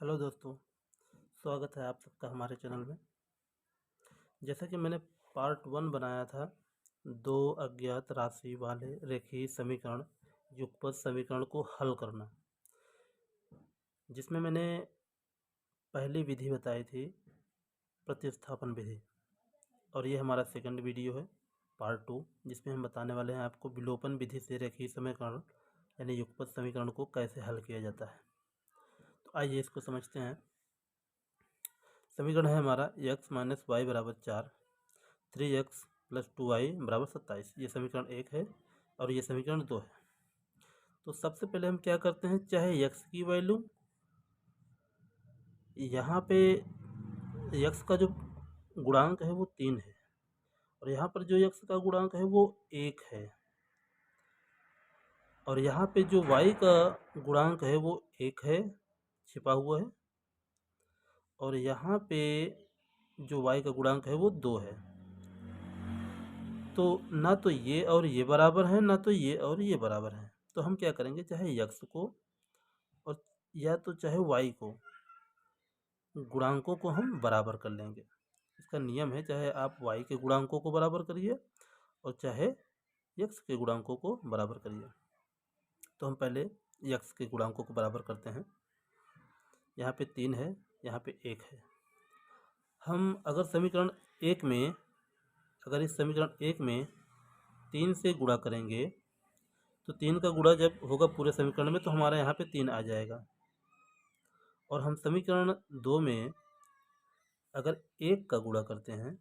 Hello दोस्तों, स्वागत है आप सबका हमारे चैनल में। जैसा कि मैंने पार्ट 1 बनाया था, दो अज्ञात राशि वाले रेखीय समीकरण युगपत समीकरण को हल करना, जिसमें मैंने पहली विधि बताई थी प्रतिस्थापन विधि, और ये हमारा सेकंड वीडियो है पार्ट 2, जिसमें हम बताने वाले हैं आपको विलोपन विधि से रेखीय समीकरण यानी युगपत समीकरण को कैसे हल किया जाता है। तो आइए इसको समझते हैं। समीकरण है हमारा x माइनस वाई बराबर 4, 3x प्लस 2y बराबर 27। ये समीकरण 1 है और ये समीकरण 2 है। तो सबसे पहले हम क्या करते हैं, चाहे x की वैल्यू यहाँ पे x का जो गुणांक है वो 3 है और यहाँ पर जो x का गुणांक है वो 1 है, और यहाँ पे जो y का गुणांक है वो 1 है, छिपा हुआ है, और यहाँ पे जो y का गुणांक है वो 2 है। तो ना तो ये और ये बराबर है, ना तो ये और ये बराबर है। तो हम क्या करेंगे, चाहे x को और या तो चाहे y को, गुणांकों को हम बराबर कर लेंगे। इसका नियम है, चाहे आप y के गुणांकों को बराबर करिए और चाहे x के गुणांकों को बराबर करिए। तो हम पहले x के गुणांकों को बराबर करते हैं। यहाँ पे 3 है, यहाँ पे 1 है। हम अगर समीकरण 1 में, अगर इस समीकरण 1 में 3 से गुणा करेंगे तो 3 का गुणा जब होगा पूरे समीकरण में तो हमारा यहाँ पे 3 आ जाएगा। और हम समीकरण 2 में अगर 1 का गुणा करते हैं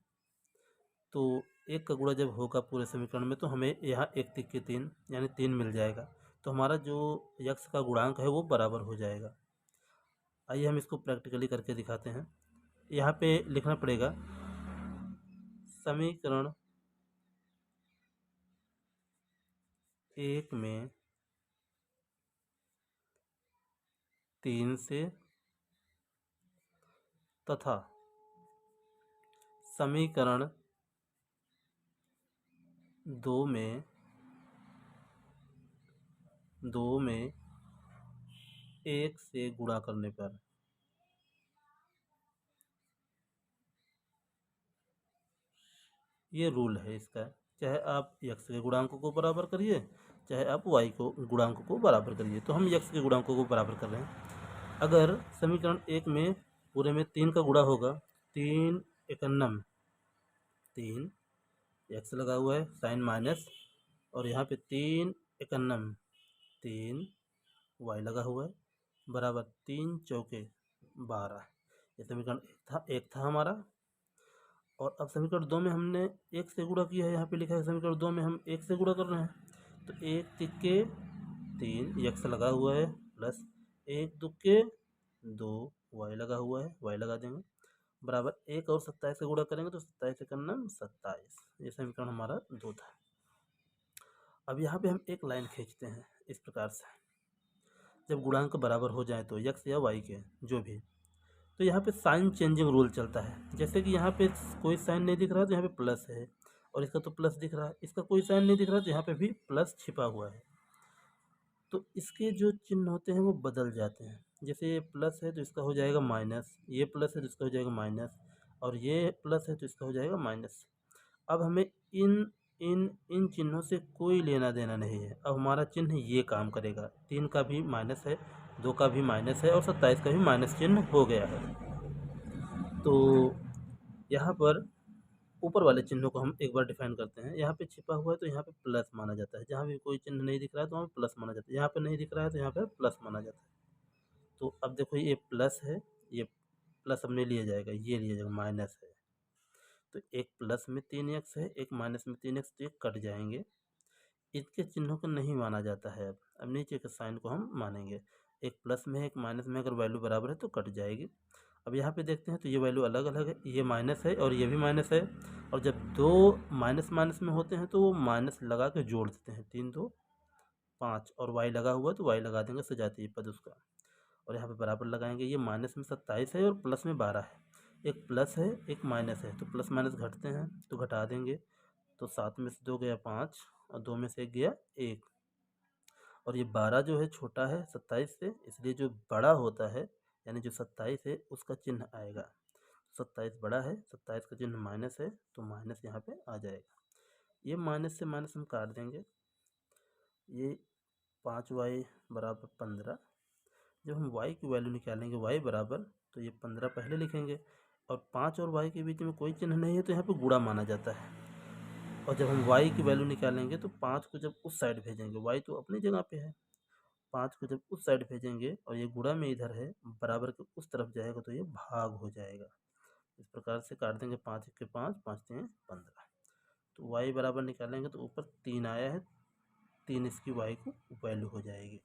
तो 1 का गुणा जब होगा पूरे समीकरण में तो हमें यहाँ 1 तिक के 3 यानी 3 मिल जाएगा। तो हमारा जो x का गुणांक है वो बराबर हो जाएगा। आइए हम इसको प्रैक्टिकली करके दिखाते हैं। यहाँ पे लिखना पड़ेगा समीकरण 1 में 3 से तथा समीकरण 2 में 1 से गुणा करने पर ये रूल है इसका, चाहे आप x के गुणांकों को बराबर करिए, चाहे आप y को गुणांकों को बराबर करिए। तो हम x के गुणांकों को बराबर कर रहे हैं। अगर समीकरण 1 में पूरे में 3 का गुणा होगा, 3 एकन्नम 3, x लगा हुआ है साइन माइनस, और यहाँ पे 3 एकन्नम 3 y लगा हुआ है बराबर 3 चौके 12। ये समीकरण एक था हमारा। और अब समीकरण 2 में हमने 1 से गुणा किया है, यहाँ पे लिखा है समीकरण 2 में हम 1 से गुणा कर रहे हैं। तो 1 तिक्के 3 x लगा हुआ है प्लस 1 दुक्के 2 y लगा हुआ है, y लगा देंगे बराबर 1 और 27 से गुणा करेंगे तो 27 से करना 27। ये समीकरण हमारा 2 था। अब यहाँ पे हम एक लाइन खींचते हैं इस प्रकार से, जब गुणांक बराबर हो जाए तो x या y के जो भी, तो यहाँ पे साइन चेंजिंग रूल चलता है। जैसे कि यहाँ पे कोई साइन नहीं दिख रहा तो यहाँ पे प्लस है, और इसका तो प्लस दिख रहा है, इसका कोई साइन नहीं दिख रहा तो यहाँ पे भी प्लस छिपा हुआ है। तो इसके जो चिन्ह होते हैं वो बदल जाते हैं। जैसे ये प्लस है तो इसका हो जाएगा माइनस, ये प्लस है तो इसका हो जाएगा माइनस, और ये प्लस है तो इसका हो जाएगा माइनस। अब हमें इन इन इन चिन्हों से कोई लेना देना नहीं है। अब हमारा चिन्ह ये काम करेगा, 3 का भी माइनस है, 2 का भी माइनस है, और 27 का भी माइनस चिन्ह हो गया है। तो यहाँ पर ऊपर वाले चिन्हों को हम एक बार डिफाइन करते हैं। यहाँ पे छिपा हुआ है तो यहाँ पे प्लस माना जाता है, जहाँ भी कोई चिन्ह नहीं दिख रहा है तो वहाँ पे प्लस माना जाता है, यहाँ पे नहीं दिख रहा है तो यहाँ पे प्लस माना जाता है। तो अब देखो ये प्लस है, ये प्लस अब नहीं लिया जाएगा, ये लिया जाएगा, माइनस है। तो एक प्लस में 3x है, एक माइनस में 3x, तो ये कट जाएंगे। इसके चिन्हों को नहीं माना जाता है। अब नीचे के साइन को हम मानेंगे। एक प्लस में है, एक माइनस में, अगर वैल्यू बराबर है तो कट जाएगी। अब यहाँ पे देखते हैं तो ये वैल्यू अलग अलग है, ये माइनस है और ये भी माइनस है, और जब दो माइनस माइनस में होते हैं तो वो माइनस लगा के जोड़ देते हैं, 3 2 5, और y लगा हुआ है तो y लगा देंगे सजातीय पद उसका, और यहाँ पे बराबर लगाएंगे। ये माइनस में 27 है और प्लस में 12 है, एक प्लस है एक माइनस है, तो प्लस माइनस घटते हैं तो घटा देंगे। तो 7 में से 2 गया 5 और 2 में से 1 गया 1, और ये 12 जो है छोटा है 27 से, इसलिए जो बड़ा होता है यानी जो 27 है उसका चिन्ह आएगा। 27 बड़ा है, 27 का चिन्ह माइनस है, तो माइनस यहाँ पे आ जाएगा। ये माइनस से माइनस हम काट देंगे। ये 5y बराबर 15। जब हम y की वैल्यू निकालेंगे y बराबर, तो ये 15 पहले लिखेंगे, और 5 और y के बीच में कोई चिन्ह नहीं है तो यहाँ पे गुणा माना जाता है। और जब हम y की वैल्यू निकालेंगे तो 5 को जब उस साइड भेजेंगे, y तो अपनी जगह पे है, 5 को जब उस साइड भेजेंगे और ये गुणा में इधर है, बराबर के उस तरफ जाएगा तो ये भाग हो जाएगा। इस प्रकार से काट देंगे, 5 के 5, 5 3 15। तो y बराबर निकालेंगे तो ऊपर 3 आया है, 3 इसकी y को वैल्यू हो जाएगी।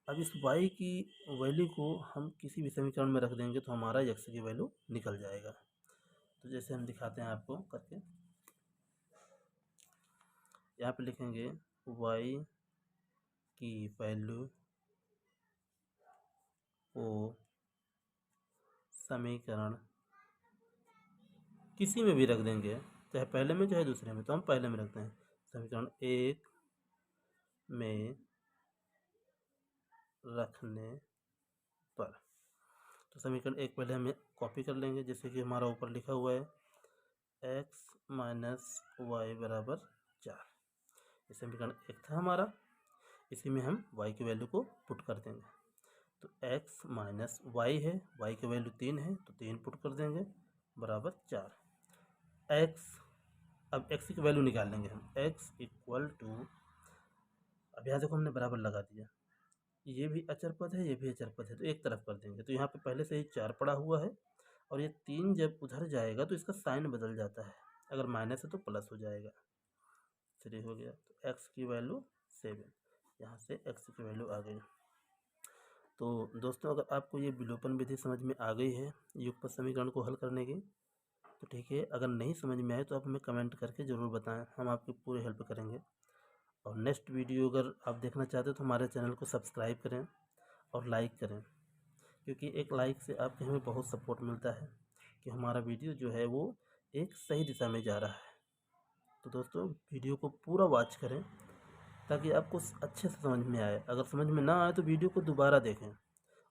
अब इस y की वैल्यू को हम किसी भी समीकरण में रख देंगे तो हमारा x की वैल्यू निकल जाएगा। तो जैसे हम दिखाते हैं आपको करके, यहाँ पे लिखेंगे y की वैल्यू को समीकरण किसी में भी रख देंगे, चाहे पहले में चाहे दूसरे में, तो हम पहले में रखते हैं। समीकरण 1 में रखने पर, तो समीकरण 1 पहले हमें कॉपी कर लेंगे, जैसे कि हमारा ऊपर लिखा हुआ है x माइनस वाई बराबर 4। ये समीकरण 1 था हमारा, इसी में हम y की वैल्यू को पुट कर देंगे। तो x माइनस वाई है, y की वैल्यू 3 है तो 3 पुट कर देंगे बराबर 4। x, अब x की वैल्यू निकाल लेंगे हम, x इक्वल टू, अब यहाँ देखो हमने बराबर लगा दिया, ये भी अचर पद है, ये भी अचर पद है, तो एक तरफ कर देंगे। तो यहाँ पे पहले से ही 4 पड़ा हुआ है, और ये 3 जब उधर जाएगा तो इसका साइन बदल जाता है, अगर माइनस है तो प्लस हो जाएगा। 3 हो गया, तो x की वैल्यू 7, यहाँ से x की वैल्यू आ गई। तो दोस्तों, अगर आपको ये विलोपन विधि समझ में आ गई है युगपत समीकरण को हल करने की, तो ठीक है। अगर नहीं समझ में आए तो आप हमें कमेंट करके ज़रूर बताएं, हम आपकी पूरी हेल्प करेंगे। और नेक्स्ट वीडियो अगर आप देखना चाहते हो तो हमारे चैनल को सब्सक्राइब करें और लाइक करें, क्योंकि एक लाइक से आपके हमें बहुत सपोर्ट मिलता है कि हमारा वीडियो जो है वो एक सही दिशा में जा रहा है। तो दोस्तों, वीडियो को पूरा वॉच करें ताकि आपको अच्छे से समझ में आए। अगर समझ में ना आए तो वीडियो को दोबारा देखें,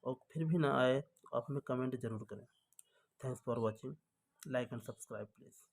और फिर भी ना आए तो आप हमें कमेंट ज़रूर करें। Thanks for watching, like and subscribe please.